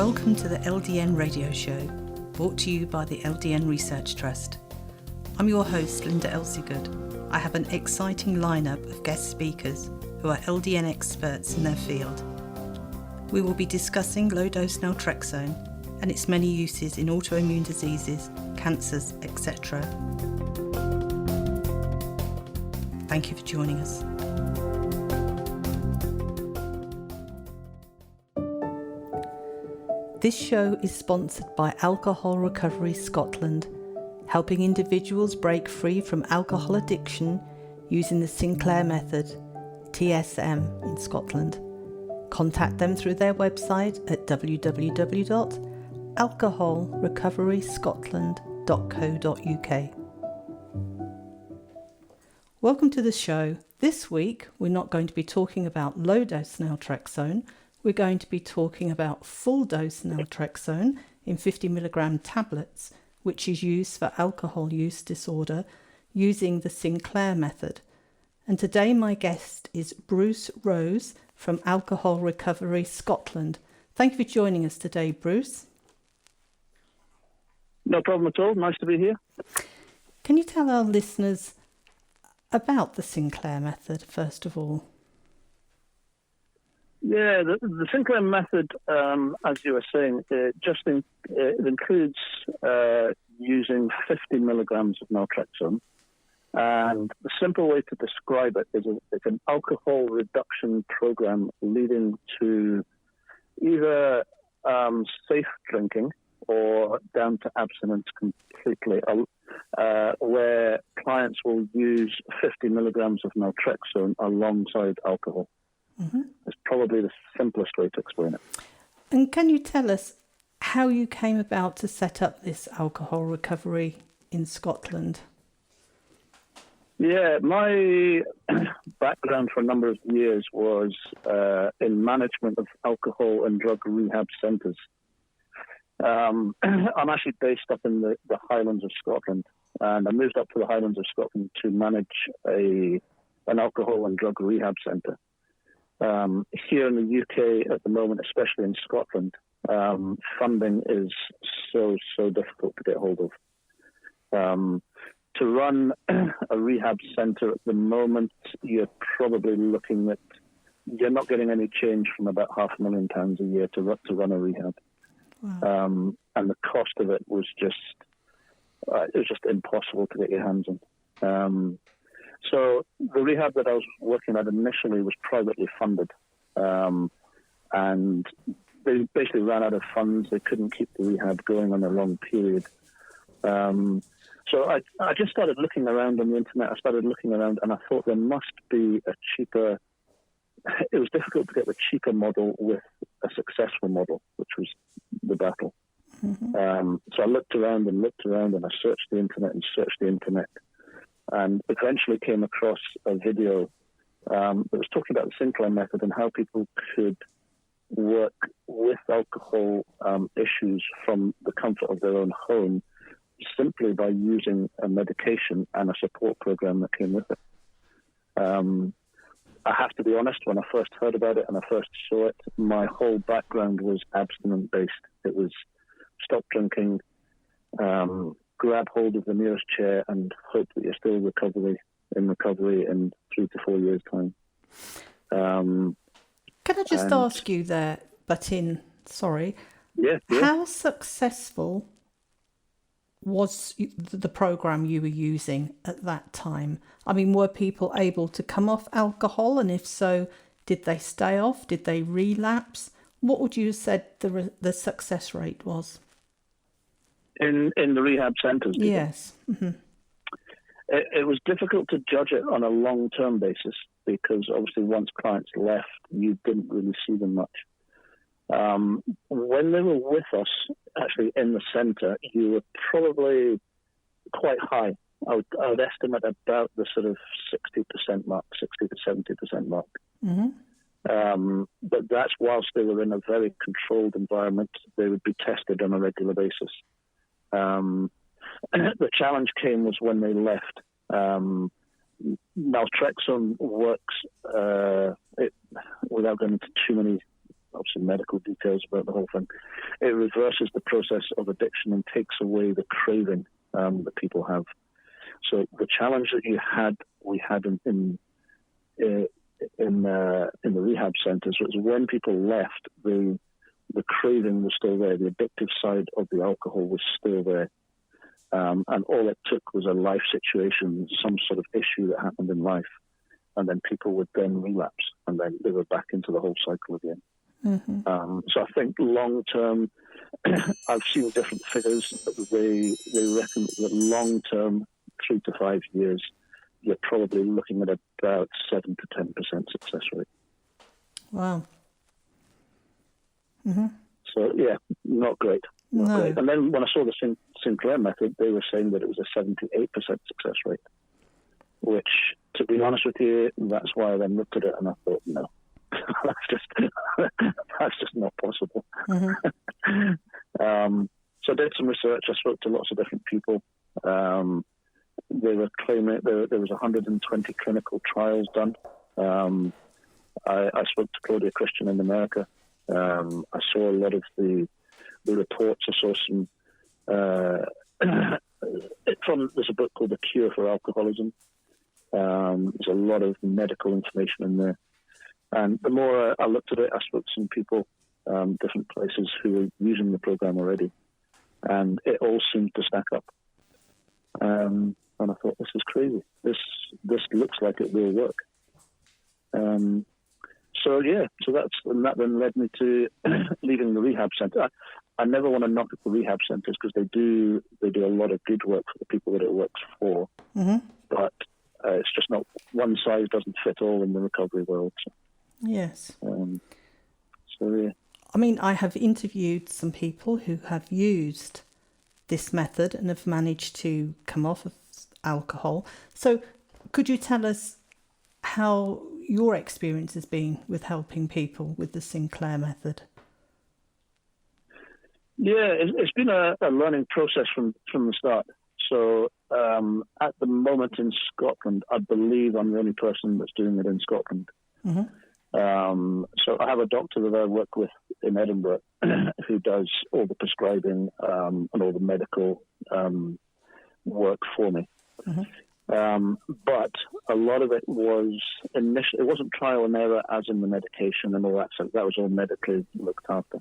Welcome to the LDN radio show, brought to you by the LDN Research Trust. I'm your host, Linda Elsiegood. I have an exciting lineup of guest speakers who are LDN experts in their field. We will be discussing low-dose Naltrexone and its many uses in autoimmune diseases, cancers, etc. Thank you for joining us. This show is sponsored by Alcohol Recovery Scotland, helping individuals break free from alcohol addiction using the Sinclair Method, TSM, in Scotland. Contact them through their website at www.alcoholrecoveryscotland.co.uk. Welcome to the show. This week we're not going to be talking about low-dose Naltrexone. We're going to be talking about full-dose Naltrexone in 50 milligram tablets, which is used for alcohol use disorder using the Sinclair Method. And today my guest is Bruce Rose from Alcohol Recovery Scotland. Thank you for joining us today, Bruce. No problem at all. Nice to be here. Can you tell our listeners about the Sinclair Method, first of all? Yeah, the Sinclair Method, as you were saying, it includes using 50 milligrams of naltrexone. And the simple way to describe it is it's an alcohol reduction program leading to either safe drinking or down to abstinence completely, where clients will use 50 milligrams of naltrexone alongside alcohol. Mm-hmm. It's probably the simplest way to explain it. And can you tell us how you came about to set up this alcohol recovery in Scotland? Yeah, my background for a number of years was in management of alcohol and drug rehab centres. I'm actually based up in the Highlands of Scotland, and I moved up to the Highlands of Scotland to manage an alcohol and drug rehab centre. Here in the UK at the moment, especially in Scotland, funding is so difficult to get hold of. To run a rehab centre at the moment, you're probably looking at, you're not getting any change from about £500,000 a year to run a rehab. Wow. And the cost of it was just impossible to get your hands on. So the rehab that I was working at initially was privately funded, and they basically ran out of funds. They couldn't keep the rehab going on a long period. So I just started looking around on the internet. I started looking around, and I thought there must be a cheaper. It was difficult to get the cheaper model with a successful model, which was the battle. Mm-hmm. So I looked around, and I searched the internet, and eventually came across a video that was talking about the Sinclair Method and how people could work with alcohol issues from the comfort of their own home simply by using a medication and a support program that came with it. I have to be honest, when I first heard about it and I first saw it, my whole background was abstinent-based. It was stop drinking, grab hold of the nearest chair and hope that you're still in recovery in 3 to 4 years' time. Can I just ask you there, how successful was the program you were using at that time? I mean, were people able to come off alcohol? And if so, did they stay off? Did they relapse? What would you have said the success rate was? In the rehab centres? Yes. Mm-hmm. It was difficult to judge it on a long-term basis because obviously once clients left, you didn't really see them much. When they were with us, actually in the centre, you were probably quite high. I would estimate about the sort of 60% mark, 60 to 70% mark. Mm-hmm. But that's whilst they were in a very controlled environment. They would be tested on a regular basis. The challenge came was when they left. Naltrexone works, without going into too many some medical details about the whole thing. It reverses the process of addiction and takes away the craving that people have. So the challenge that we had in the rehab centres was when people left, the craving was still there. The addictive side of the alcohol was still there. And all it took was a life situation, some sort of issue that happened in life, and then people would then relapse, and then they were back into the whole cycle again. Mm-hmm. So I think long term, I've seen different figures. They reckon that long term, 3 to 5 years, you're probably looking at about 7 to 10% success rate. Wow. Mm-hmm. So yeah, not great. No. Great. And then when I saw the Sinclair Method, they were saying that it was a 78% success rate, which, to be honest with you, that's why I then looked at it and I thought, no, that's just not possible. Mm-hmm. So I did some research. I spoke to lots of different people. They were claiming there was 120 clinical trials done. I spoke to Claudia Christian in America. I saw a lot of the reports. I saw some there's a book called The Cure for Alcoholism. There's a lot of medical information in there. And the more I looked at it, I spoke to some people, different places who were using the program already, and it all seemed to stack up. And I thought, this is crazy. This looks like it will work. So that then led me to leaving the rehab centre. I never want to knock at the rehab centres because they do a lot of good work for the people that it works for. Mm-hmm. But it's just not, one size doesn't fit all in the recovery world. So, Yes. Yeah. I mean, I have interviewed some people who have used this method and have managed to come off of alcohol. So could you tell us how your experience has been with helping people with the Sinclair Method? Yeah, it's been a learning process from the start. So at the moment in Scotland, I believe I'm the only person that's doing it in Scotland. Mm-hmm. So I have a doctor that I work with in Edinburgh who does all the prescribing and all the medical work for me. Mm-hmm. But a lot of it was initially, it wasn't trial and error as in the medication and all that stuff. That was all medically looked after.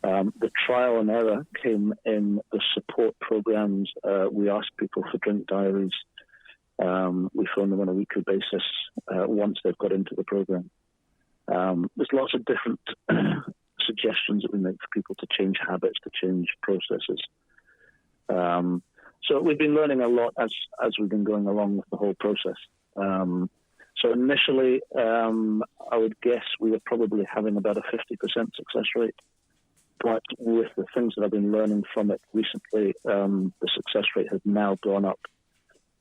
The trial and error came in the support programs. We asked people for drink diaries. We phone them on a weekly basis once they've got into the program. There's lots of different suggestions that we make for people to change habits, to change processes. So we've been learning a lot as we've been going along with the whole process. So initially, I would guess we were probably having about a 50% success rate. But with the things that I've been learning from it recently, the success rate has now gone up.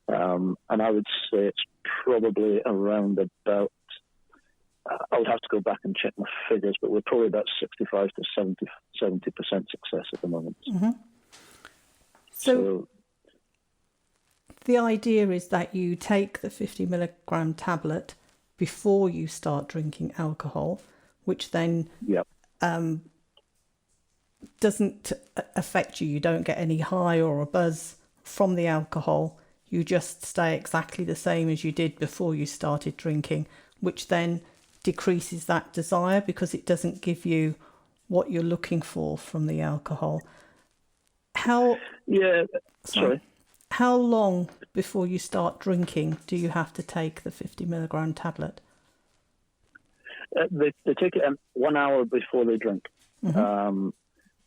And I would say it's probably around about, I would have to go back and check my figures, but we're probably about 65 to 70% success at the moment. Mm-hmm. So the idea is that you take the 50 milligram tablet before you start drinking alcohol, which then doesn't affect you. You don't get any high or a buzz from the alcohol. You just stay exactly the same as you did before you started drinking, which then decreases that desire because it doesn't give you what you're looking for from the alcohol. How long before you start drinking do you have to take the 50 milligram tablet? They take it 1 hour before they drink. Mm-hmm.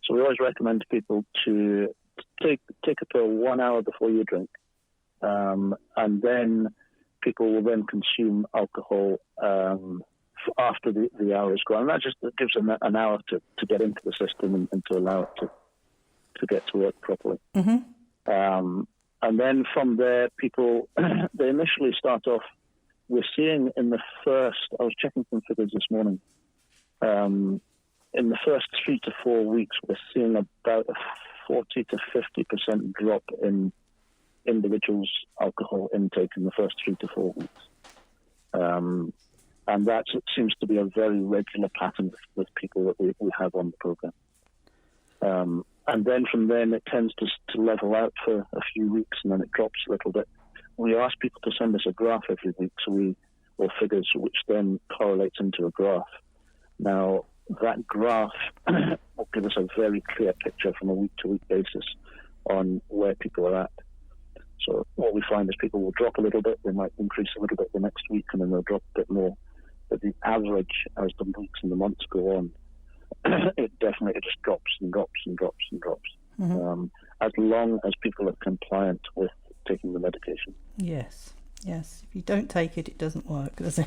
So we always recommend to people to take a pill 1 hour before you drink. And then people will then consume alcohol after the hour is gone. And that just gives them an hour to get into the system and to allow it to get to work properly. Mm-hmm. And then from there, people, they initially start off, we're seeing in the first, I was checking some figures this morning, in the first 3 to 4 weeks, we're seeing about a 40 to 50% drop in individuals' alcohol intake in the first 3 to 4 weeks. And that seems to be a very regular pattern with people that we have on the program. And then from then it tends to level out for a few weeks, and then it drops a little bit. We ask people to send us a graph every week, or figures, which then correlates into a graph. Now, that graph will give us a very clear picture from a week-to-week basis on where people are at. So what we find is people will drop a little bit, they might increase a little bit the next week, and then they'll drop a bit more. But the average, as the weeks and the months go on, it just drops and drops and drops and drops. Mm-hmm. As long as people are compliant with taking the medication. Yes. If you don't take it, it doesn't work, does it?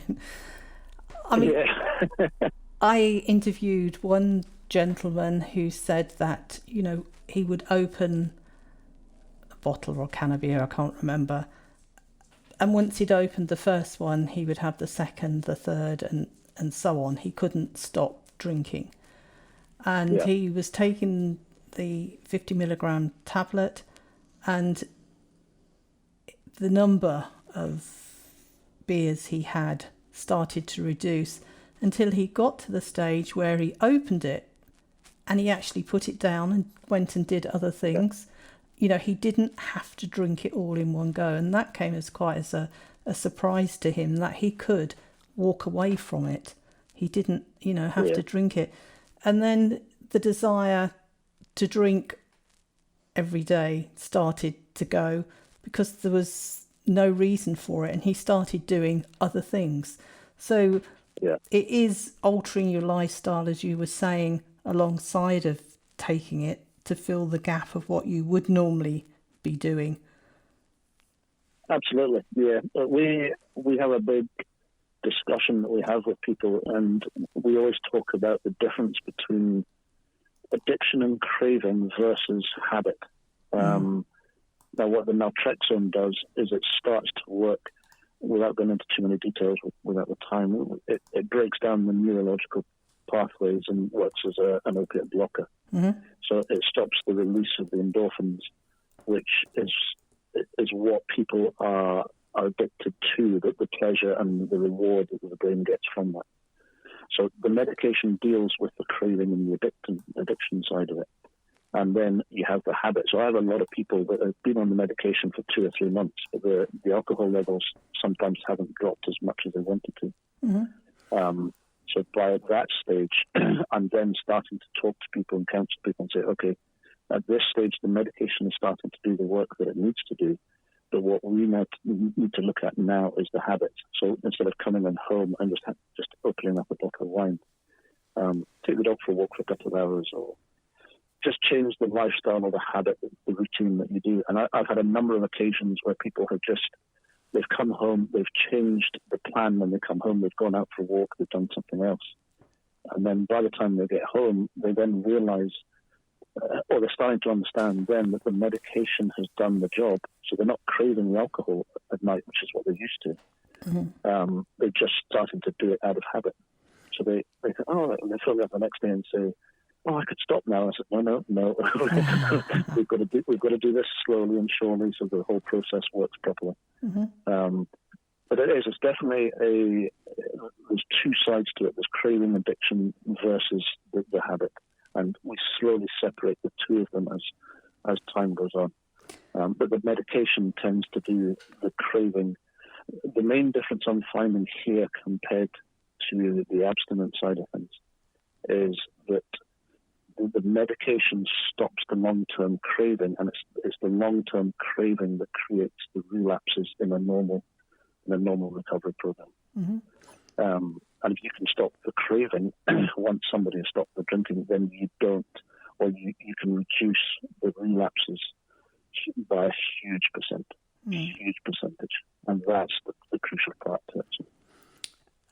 I mean, yeah. I interviewed one gentleman who said that, he would open a bottle or a can of beer, I can't remember. And once he'd opened the first one, he would have the second, the third, and so on. He couldn't stop drinking. And he was taking the 50 milligram tablet, and the number of beers he had started to reduce until he got to the stage where he opened it and he actually put it down and went and did other things. He didn't have to drink it all in one go, and that came as quite as a surprise to him, that he could walk away from it. He didn't, have to drink it. And then the desire to drink every day started to go, because there was no reason for it, and he started doing other things. So it is altering your lifestyle, as you were saying, alongside of taking it, to fill the gap of what you would normally be doing. Absolutely, yeah. We have a big discussion that we have with people, and we always talk about the difference between addiction and craving versus habit. Now, what the naltrexone does is it starts to work, without going into too many details without the time, it breaks down the neurological pathways and works as an opiate blocker. Mm-hmm. So it stops the release of the endorphins, which is what people are addicted to, the pleasure and the reward that the brain gets from that. So the medication deals with the craving and the addiction side of it. And then you have the habit. So I have a lot of people that have been on the medication for 2 or 3 months, but the alcohol levels sometimes haven't dropped as much as they wanted to. Mm-hmm. So by that stage, I'm then starting to talk to people and counsel people and say, okay, at this stage, the medication is starting to do the work that it needs to do. But what we need to look at now is the habit. So instead of coming in home and just opening up a bottle of wine, take the dog for a walk for a couple of hours, or just change the lifestyle or the habit, the routine that you do. And I've had a number of occasions where people have they've come home, they've changed the plan when they come home, they've gone out for a walk, they've done something else. And then by the time they get home, they then realize, or they're starting to understand then, that the medication has done the job. So they're not craving the alcohol at night, which is what they're used to. Mm-hmm. They're just starting to do it out of habit. So they think, and they phone me up the next day and say, I could stop now. I said, no. we've got to do this slowly and surely so the whole process works properly. Mm-hmm. But it's definitely there's two sides to it. There's craving addiction versus the habit. And we slowly separate the two of them as time goes on. But the medication tends to do the craving. The main difference I'm finding here compared to the abstinence side of things is that the medication stops the long-term craving, and it's the long-term craving that creates the relapses in a normal recovery program. Mm-hmm. And if you can stop the craving once somebody has stopped the drinking, then you don't, or you can reduce the relapses by a huge percentage, and that's the crucial part to it.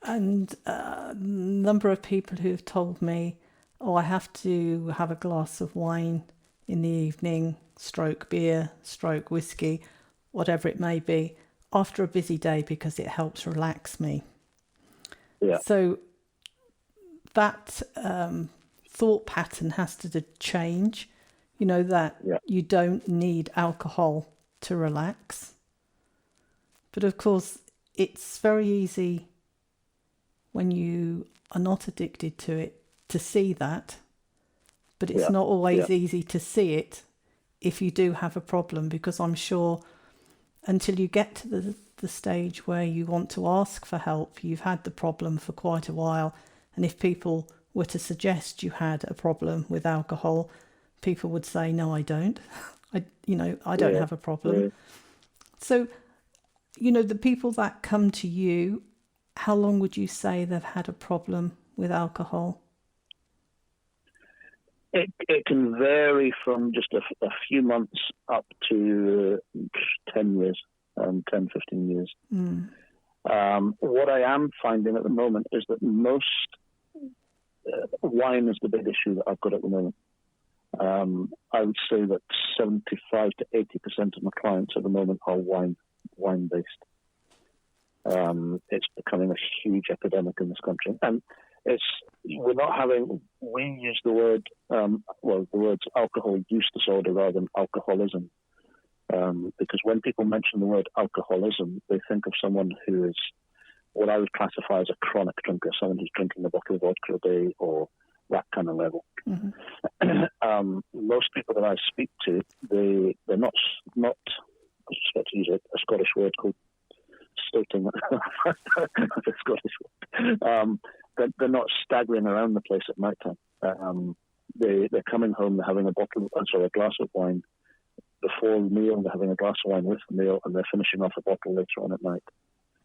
And a number of people who've told me, I have to have a glass of wine in the evening, stroke beer, stroke whiskey, whatever it may be, after a busy day because it helps relax me. Yeah. So that thought pattern has to change, that you don't need alcohol to relax. But of course, it's very easy when you are not addicted to it to see that, but it's Yeah. not always Yeah. easy to see it if you do have a problem, because I'm sure until you get to the stage where you want to ask for help, you've had the problem for quite a while. And if people were to suggest you had a problem with alcohol, people would say, no, I don't. I don't Yeah. have a problem. Yeah. So, the people that come to you, how long would you say they've had a problem with alcohol? It can vary from just a few months up to 10 years, 10, 15 years. Mm. What I am finding at the moment is that most wine is the big issue that I've got at the moment. I would say that 75 to 80% of my clients at the moment are wine-based. It's becoming a huge epidemic in this country. And we use the word, the words alcohol use disorder rather than alcoholism. Because when people mention the word alcoholism, they think of someone who is what I would classify as a chronic drinker, someone who's drinking a bottle of vodka a day or that kind of level. Mm-hmm. Most people that I speak to, they're not I was just about to use a Scottish word called stoating. A Scottish word. They're not staggering around the place at night time. They're coming home, they're having a glass of wine before the meal, they're having a glass of wine with the meal, and they're finishing off a bottle later on at night.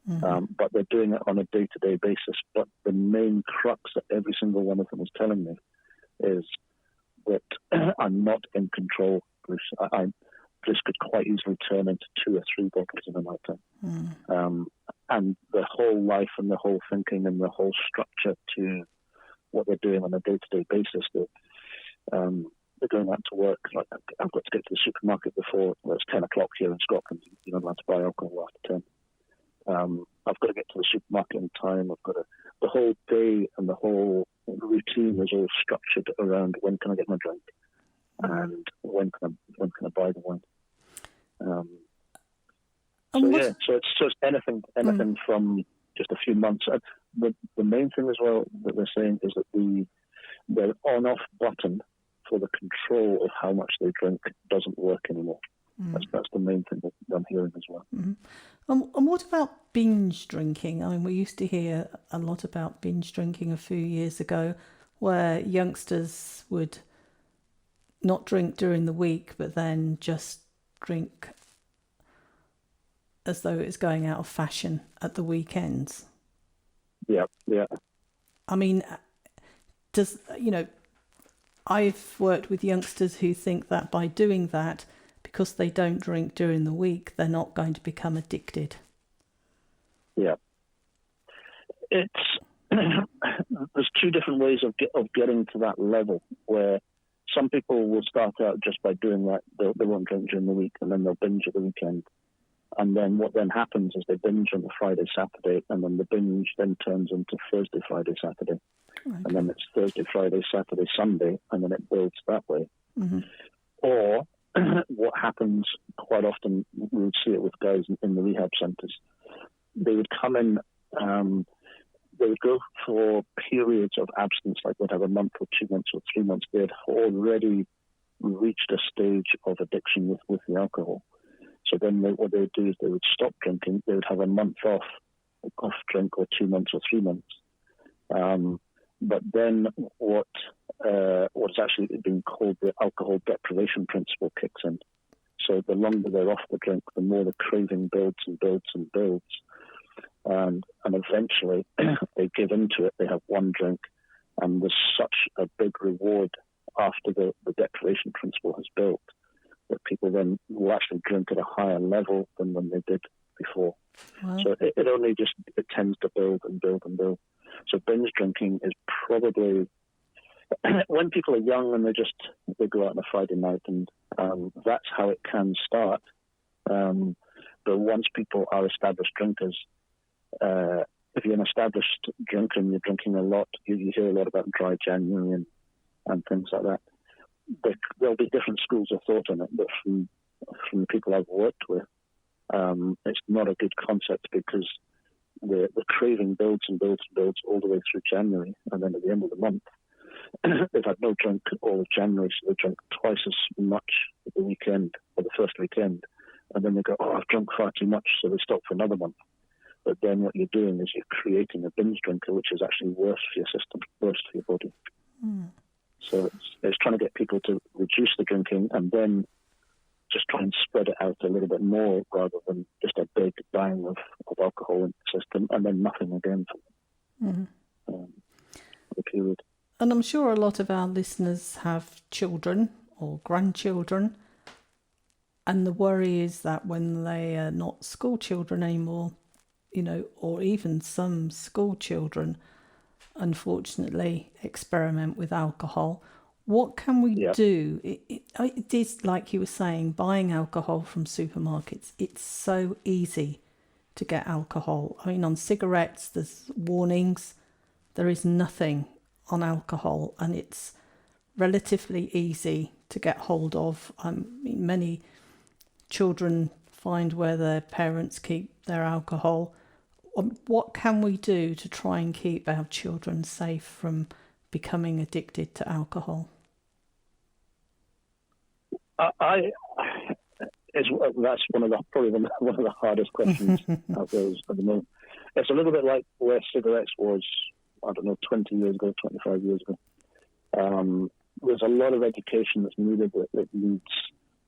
Mm-hmm. But they're doing it on a day-to-day basis. But the main crux that every single one of them is telling me is that I'm not in control, Bruce. This could quite easily turn into 2 or 3 bottles in a night time. And the whole life and the whole thinking and the whole structure to what they're doing on a day-to-day basis, that they're going out to work. Like, I've got to get to the supermarket before, it's 10 o'clock here in Scotland. You're not allowed to buy alcohol after 10. I've got to get to the supermarket in time. The whole day and the whole routine is all structured around when can I get my drink and when can I buy the wine. So it's anything from just a few months. The main thing as well that they're saying is that the on-off button for the control of how much they drink doesn't work anymore. That's the main thing that I'm hearing as well. Mm-hmm. And what about binge drinking? I mean, we used to hear a lot about binge drinking a few years ago, where youngsters would not drink during the week, but then just drink as though it's going out of fashion at the weekends. Yeah. I mean, I've worked with youngsters who think that by doing that, because they don't drink during the week, they're not going to become addicted. Yeah. There's 2 different ways of getting to that level, where some people will start out just by doing that. They won't drink during the week, and then they'll binge at the weekend. And then what then happens is they binge on the Friday, Saturday, and then the binge then turns into Thursday, Friday, Saturday. Okay. And then it's Thursday, Friday, Saturday, Sunday, and then it builds that way. Mm-hmm. Or what happens quite often, we would see it with guys in the rehab centres. They would come in, they would go for periods of abstinence, like they'd have a month or 2 months or 3 months. They had already reached a stage of addiction with the alcohol. So then what they would do is they would stop drinking. They would have a month off drink, or 2 months or 3 months. But then what's actually being called the alcohol deprivation principle kicks in. So the longer they're off the drink, the more the craving builds and builds and builds. And eventually they give into it. They have one drink, and there's such a big reward after the deprivation principle has built that people then will actually drink at a higher level than when they did before. Wow. So it only it tends to build and build and build. So binge drinking is probably when people are young and they go out on a Friday night, and that's how it can start. But once people are established drinkers, if you're an established drinker and you're drinking a lot, you hear a lot about dry January and things like that. There'll be different schools of thought on it, but from the people I've worked with, it's not a good concept, because the craving builds and builds and builds all the way through January, and then at the end of the month, they've had no drink all of January, so they drink twice as much at the weekend, or the first weekend, and then they go, oh, I've drunk far too much, so they stop for another month. But then what you're doing is you're creating a binge drinker, which is actually worse for your system, worse for your body. So it's trying to get people to reduce the drinking and then just try and spread it out a little bit more, rather than just a big bang of alcohol in the system and then nothing again for the period. And I'm sure a lot of our listeners have children or grandchildren, and the worry is that when they are not school children anymore, or even some school children, unfortunately, experiment with alcohol. What can we do? It is, like you were saying, buying alcohol from supermarkets. It's so easy to get alcohol. I mean, on cigarettes, there's warnings. There is nothing on alcohol, and it's relatively easy to get hold of. I mean, many children find where their parents keep their alcohol. What can we do to try and keep our children safe from becoming addicted to alcohol? That's probably one of the hardest questions out there at the moment. It's a little bit like where cigarettes was, 20 years ago, 25 years ago. There's a lot of education that's needed that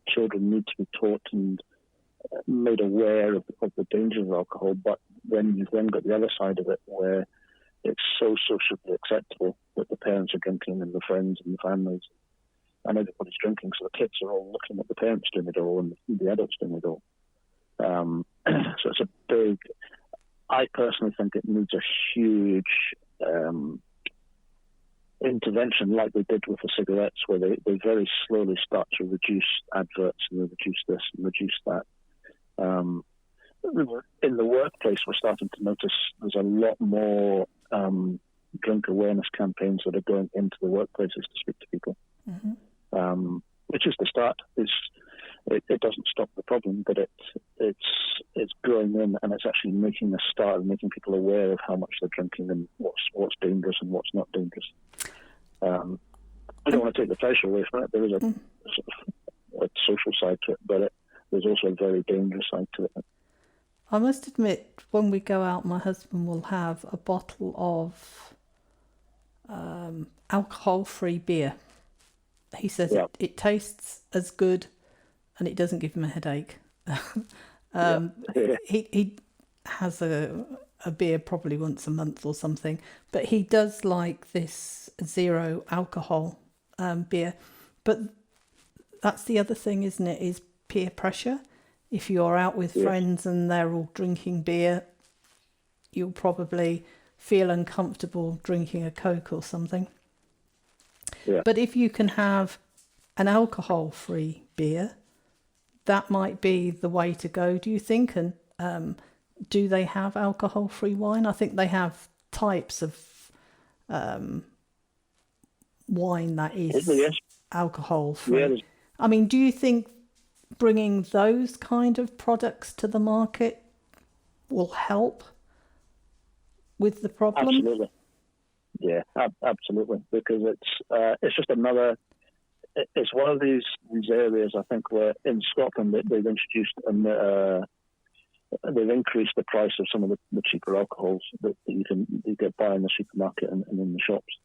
children need to be taught and made aware of the dangers of alcohol, but then you've then got the other side of it where it's so socially acceptable that the parents are drinking and the friends and the families and everybody's drinking, so the kids are all looking at the parents doing it all and the adults doing it all. So it's a big, I personally think it needs a huge intervention like they did with the cigarettes, where they very slowly start to reduce adverts and they reduce this and reduce that. In the workplace, we're starting to notice there's a lot more drink awareness campaigns that are going into the workplaces to speak to people, which is the start. It doesn't stop the problem, but it's growing in, and it's actually making a start of making people aware of how much they're drinking and what's dangerous and what's not dangerous. I don't want to take the pleasure away from it. There is a social side to it, but there's also a very dangerous side to it. I must admit, when we go out, my husband will have a bottle of alcohol-free beer. He says it tastes as good and it doesn't give him a headache. He has a beer probably once a month or something, but he does like this zero alcohol beer. But that's the other thing, isn't it, is peer pressure. If you're out with friends and they're all drinking beer, you'll probably feel uncomfortable drinking a Coke or something. Yeah. But if you can have an alcohol-free beer, that might be the way to go, do you think? And do they have alcohol-free wine? I think they have types of wine that is alcohol-free. Yeah. I mean, do you think bringing those kind of products to the market will help with the problem? Absolutely. Yeah, absolutely. Because it's just another. It's one of these areas, I think, where in Scotland they've introduced they've increased the price of some of the cheaper alcohols that you get buy in the supermarket and in the shops.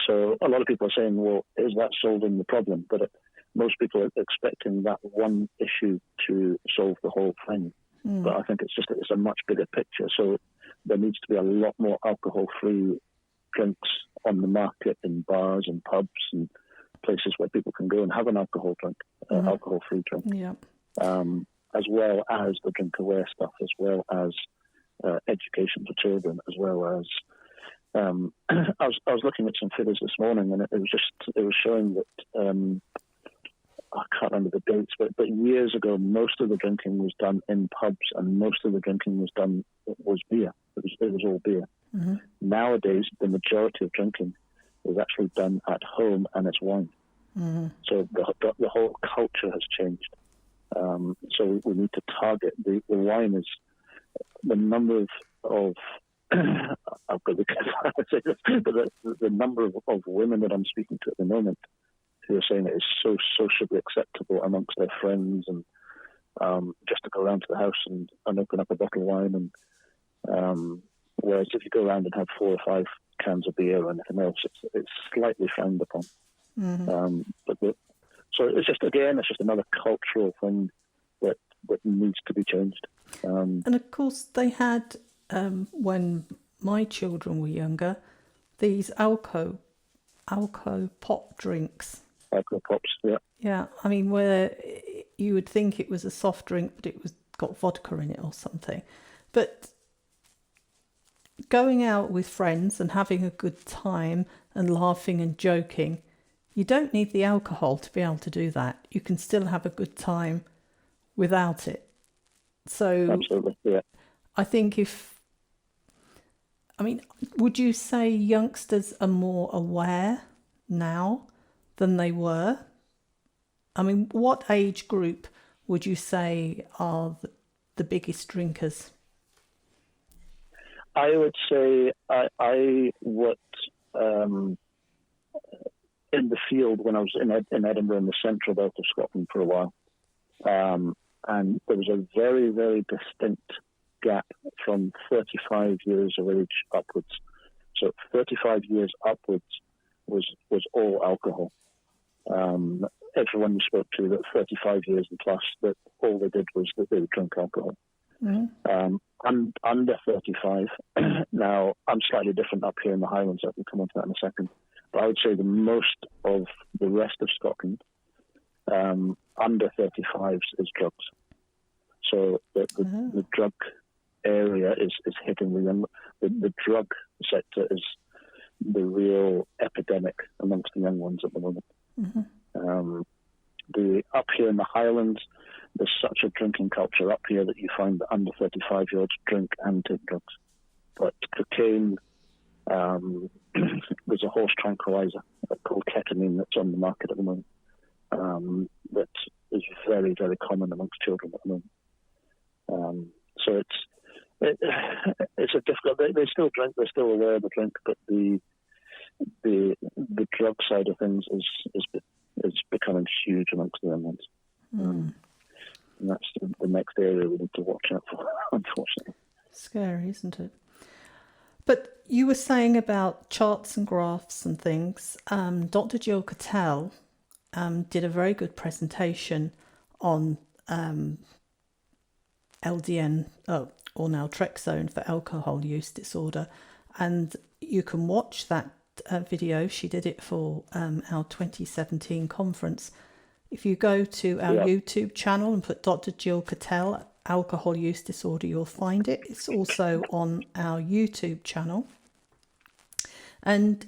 So a lot of people are saying, well, is that solving the problem? But most people are expecting that one issue to solve the whole thing. But I think it's a much bigger picture. So there needs to be a lot more alcohol-free drinks on the market in bars and pubs and places where people can go and have an alcohol drink, alcohol-free drink. Yeah. As well as the drink-aware stuff, as well as education for children, as well as I was looking at some figures this morning, and it was showing that I can't remember the dates, but years ago, most of the drinking was done in pubs, and most of the drinking was beer. It was all beer. Mm-hmm. Nowadays, the majority of drinking is actually done at home, and it's wine. Mm-hmm. So the whole culture has changed. So we need to target the wine. Is the number of I've got to be careful how I say this, but the number of women that I'm speaking to at the moment who are saying it is so socially acceptable amongst their friends, and just to go around to the house and open up a bottle of wine, and whereas if you go around and have 4 or 5 cans of beer or anything else, it's slightly frowned upon. Mm-hmm. So it's just another cultural thing that needs to be changed. And of course, they had, when my children were younger, these alco pop drinks. Alcohol pops, yeah. Yeah, I mean, where you would think it was a soft drink, but it was got vodka in it or something. But going out with friends and having a good time and laughing and joking, you don't need the alcohol to be able to do that. You can still have a good time without it. So Absolutely, yeah. I think would you say youngsters are more aware now than they were? I mean, what age group would you say are the biggest drinkers? I would say I worked in the field when I was in Edinburgh in the central belt of Scotland for a while. And there was a very, very distinct gap from 35 years of age upwards. So 35 years upwards was all alcohol. Everyone you spoke to that 35 years and plus, that all they did was that they would drink alcohol. Mm. I'm under 35. Now, I'm slightly different up here in the Highlands. I can come on to that in a second. But I would say the most of the rest of Scotland, under 35s, is drugs. So the drug area is hitting the young. The drug sector is the real epidemic amongst the young ones at the moment. Mm-hmm. Up here in the Highlands, there's such a drinking culture up here that you find that under 35-year-olds drink and take drugs. But cocaine, there's a horse tranquilizer called ketamine that's on the market at the moment, that is very, very common amongst children at the moment. So it's a difficult. They still drink. They're still aware of the drink, but the drug side of things is becoming huge amongst the young ones. And that's the next area we need to watch out for, unfortunately. Scary, isn't it? But you were saying about charts and graphs and things. Dr. Jill Cattell did a very good presentation on LDN or Naltrexone for alcohol use disorder, and you can watch that video. She did it for our 2017 conference. If you go to our YouTube channel and put Dr. Jill Cattell alcohol use disorder, you'll find it. It's also on our YouTube channel. And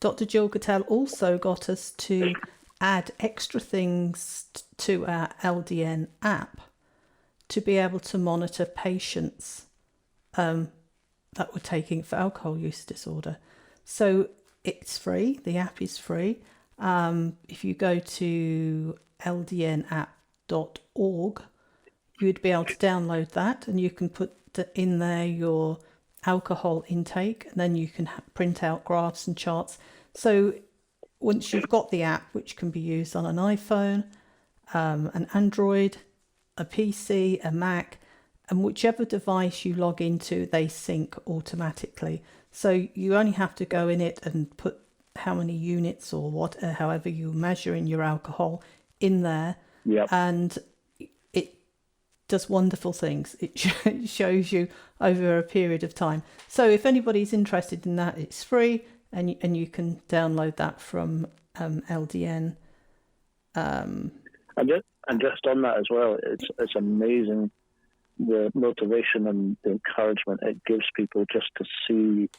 Dr. Jill Cattell also got us to add extra things to our LDN app to be able to monitor patients that were taking it for alcohol use disorder. So it's free. The app is free. If you go to ldnapp.org, you would be able to download that, and you can put in there your alcohol intake, and then you can print out graphs and charts. So once you've got the app, which can be used on an iPhone, an Android, a PC, a Mac, and whichever device you log into, they sync automatically. So you only have to go in it and put how many units or however you measure in your alcohol in there. Yep. And it does wonderful things. It shows you over a period of time. So if anybody's interested in that, it's free, and you can download that from LDN. And just on that as well, it's amazing the motivation and the encouragement it gives people just to see.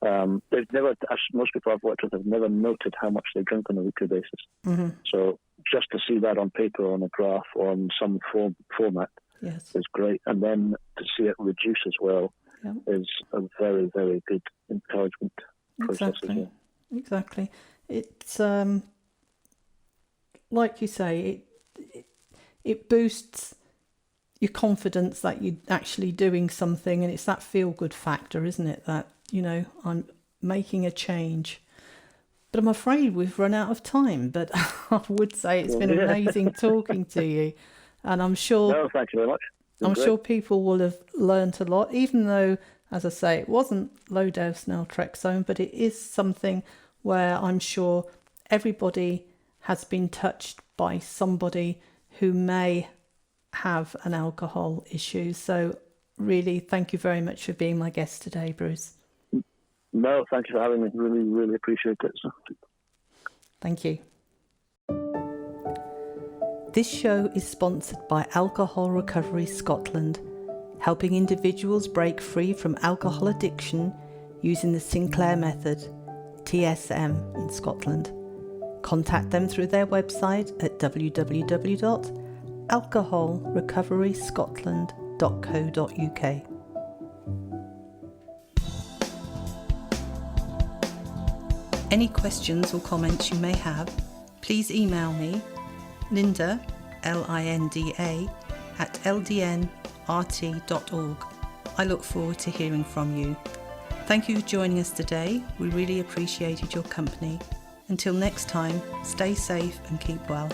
They've never, as most people I've worked with, have never noted how much they drink on a weekly basis. Mm-hmm. So just to see that on paper, or on a graph, or on some format, yes, is great. And then to see it reduce as well is a very, very good encouragement process as well. Exactly. It's like you say, it boosts your confidence that you're actually doing something, and it's that feel-good factor, isn't it? That, you know, I'm making a change. But I'm afraid we've run out of time. But I would say it's been amazing talking to you, and I'm sure. No, thank you very much. I'm sure people will have learnt a lot, even though, as I say, it wasn't low-dose naltrexone, but it is something where I'm sure everybody has been touched by somebody who may have an alcohol issue. So really, thank you very much for being my guest today, Bruce. No, thank you for having me. Really, really appreciate it. Thank you. This show is sponsored by Alcohol Recovery Scotland, helping individuals break free from alcohol addiction using the Sinclair Method, TSM, in Scotland. Contact them through their website at www.alcoholrecoveryscotland.co.uk. Any questions or comments you may have, please email me, Linda, Linda, at ldnrt.org. I look forward to hearing from you. Thank you for joining us today. We really appreciated your company. Until next time, stay safe and keep well.